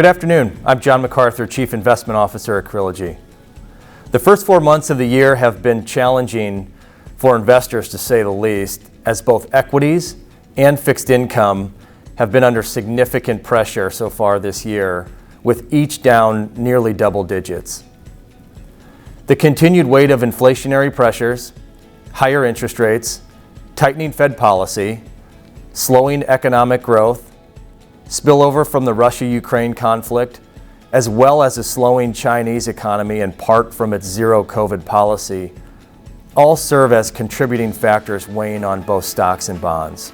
Good afternoon. I'm John McArthur, Chief Investment Officer at Krilogy. The first 4 months of the year have been challenging for investors, to say the least, as both equities and fixed income have been under significant pressure so far this year, with each down nearly double digits. The continued weight of inflationary pressures, higher interest rates, tightening Fed policy, slowing economic growth, spillover from the Russia-Ukraine conflict, as well as a slowing Chinese economy in part from its zero COVID policy, all serve as contributing factors weighing on both stocks and bonds.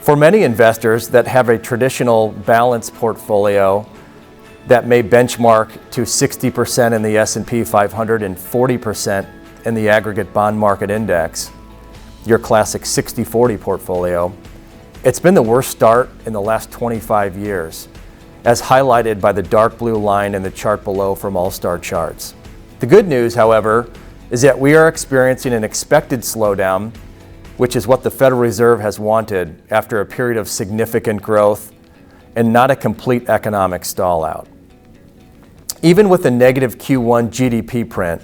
For many investors that have a traditional balanced portfolio that may benchmark to 60% in the S&P 500 and 40% in the aggregate bond market index, your classic 60-40 portfolio, it's been the worst start in the last 25 years, as highlighted by the dark blue line in the chart below from All-Star Charts. The good news, however, is that we are experiencing an expected slowdown, which is what the Federal Reserve has wanted after a period of significant growth and not a complete economic stall-out. Even with a negative Q1 GDP print,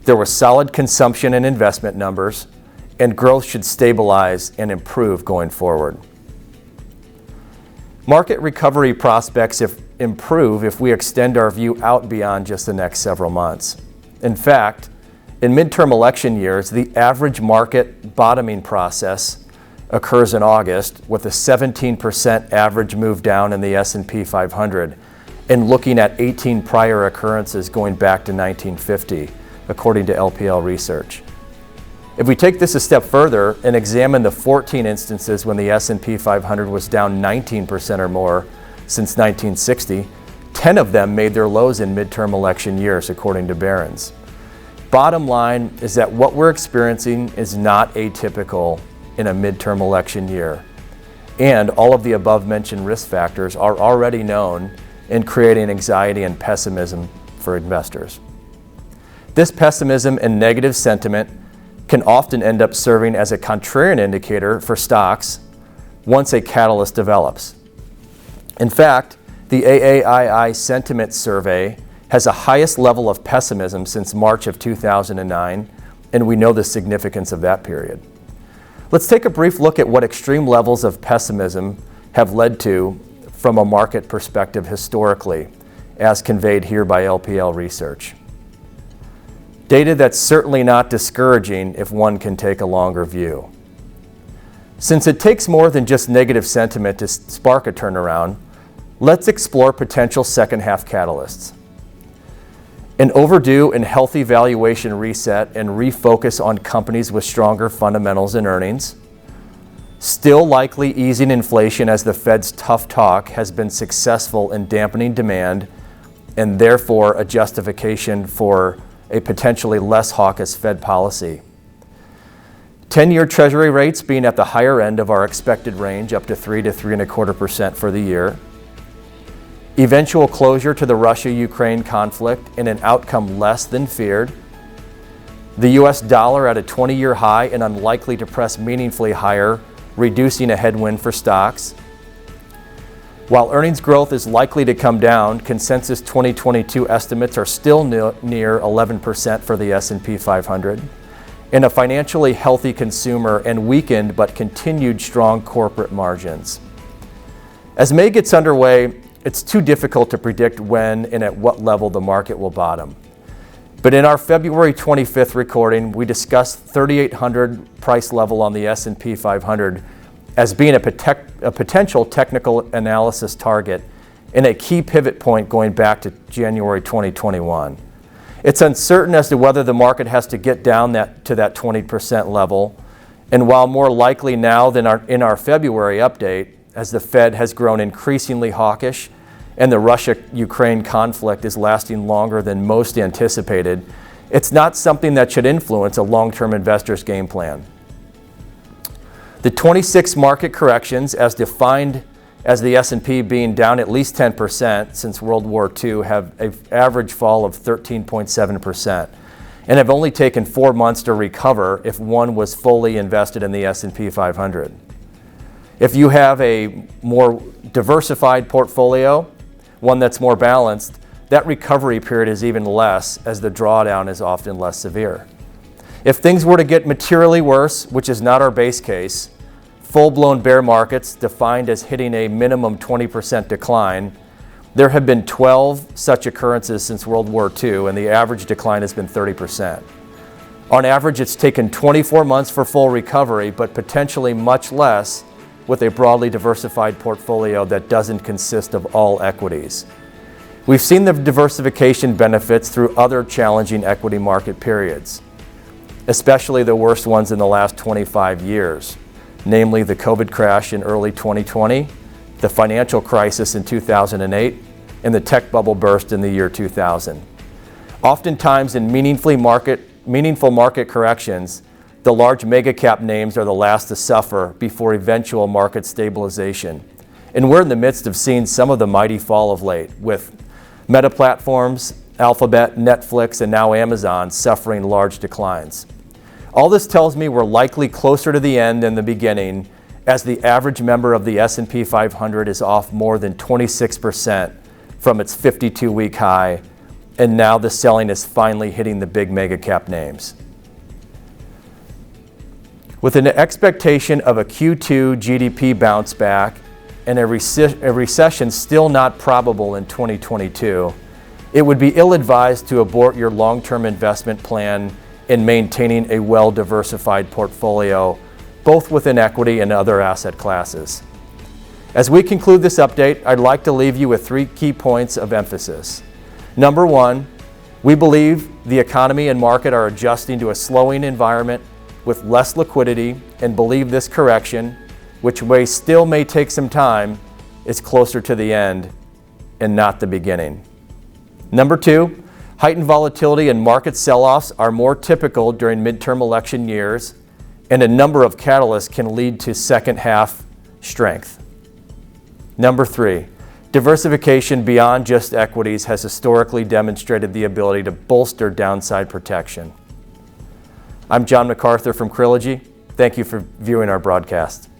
there was solid consumption and investment numbers, and growth should stabilize and improve going forward. Market recovery prospects improve if we extend our view out beyond just the next several months. In fact, in midterm election years, the average market bottoming process occurs in August, with a 17% average move down in the S&P 500, and looking at 18 prior occurrences going back to 1950, according to LPL research. If we take this a step further and examine the 14 instances when the S&P 500 was down 19% or more since 1960, 10 of them made their lows in midterm election years, according to Barron's. Bottom line is that what we're experiencing is not atypical in a midterm election year, and all of the above-mentioned risk factors are already known in creating anxiety and pessimism for investors. This pessimism and negative sentiment can often end up serving as a contrarian indicator for stocks once a catalyst develops. In fact, the AAII Sentiment Survey has the highest level of pessimism since March of 2009, and we know the significance of that period. Let's take a brief look at what extreme levels of pessimism have led to from a market perspective historically, as conveyed here by LPL research. Data that's certainly not discouraging if one can take a longer view. Since it takes more than just negative sentiment to spark a turnaround, let's explore potential second half catalysts. An overdue and healthy valuation reset and refocus on companies with stronger fundamentals and earnings. Still likely easing inflation as the Fed's tough talk has been successful in dampening demand, and therefore a justification for a potentially less hawkish Fed policy. 10-year Treasury rates being at the higher end of our expected range, up to 3 to 3.25% for the year. Eventual closure to the Russia-Ukraine conflict in an outcome less than feared. The US dollar at a 20-year high and unlikely to press meaningfully higher, reducing a headwind for stocks. While earnings growth is likely to come down, consensus 2022 estimates are still near 11% for the S&P 500, and a financially healthy consumer and weakened but continued strong corporate margins. As May gets underway, it's too difficult to predict when and at what level the market will bottom. But in our February 25th recording, we discussed 3,800 price level on the S&P 500 as being a potential technical analysis target and a key pivot point going back to January 2021. It's uncertain as to whether the market has to get down to that 20% level, and while more likely now than in our February update, as the Fed has grown increasingly hawkish and the Russia-Ukraine conflict is lasting longer than most anticipated, it's not something that should influence a long-term investor's game plan. The 26 market corrections, as defined as the S&P being down at least 10% since World War II, have an average fall of 13.7% and have only taken 4 months to recover if one was fully invested in the S&P 500. If you have a more diversified portfolio, one that's more balanced, that recovery period is even less, as the drawdown is often less severe. If things were to get materially worse, which is not our base case, full-blown bear markets defined as hitting a minimum 20% decline, there have been 12 such occurrences since World War II, and the average decline has been 30%. On average, it's taken 24 months for full recovery, but potentially much less with a broadly diversified portfolio that doesn't consist of all equities. We've seen the diversification benefits through other challenging equity market periods, especially the worst ones in the last 25 years, namely the COVID crash in early 2020, the financial crisis in 2008, and the tech bubble burst in the year 2000. Oftentimes in meaningful market corrections, the large mega cap names are the last to suffer before eventual market stabilization. And we're in the midst of seeing some of the mighty fall of late, with Meta platforms, Alphabet, Netflix, and now Amazon suffering large declines. All this tells me we're likely closer to the end than the beginning, as the average member of the S&P 500 is off more than 26% from its 52-week high, and now the selling is finally hitting the big mega cap names. With an expectation of a Q2 GDP bounce back and a recession still not probable in 2022, it would be ill-advised to abort your long-term investment plan in maintaining a well-diversified portfolio, both within equity and other asset classes. As we conclude this update, I'd like to leave you with 3 key points of emphasis. Number 1, we believe the economy and market are adjusting to a slowing environment with less liquidity, and believe this correction, which still may take some time, is closer to the end and not the beginning. Number 2, heightened volatility and market sell-offs are more typical during midterm election years, and a number of catalysts can lead to second half strength. Number 3, diversification beyond just equities has historically demonstrated the ability to bolster downside protection. I'm John McArthur from Krilogy. Thank you for viewing our broadcast.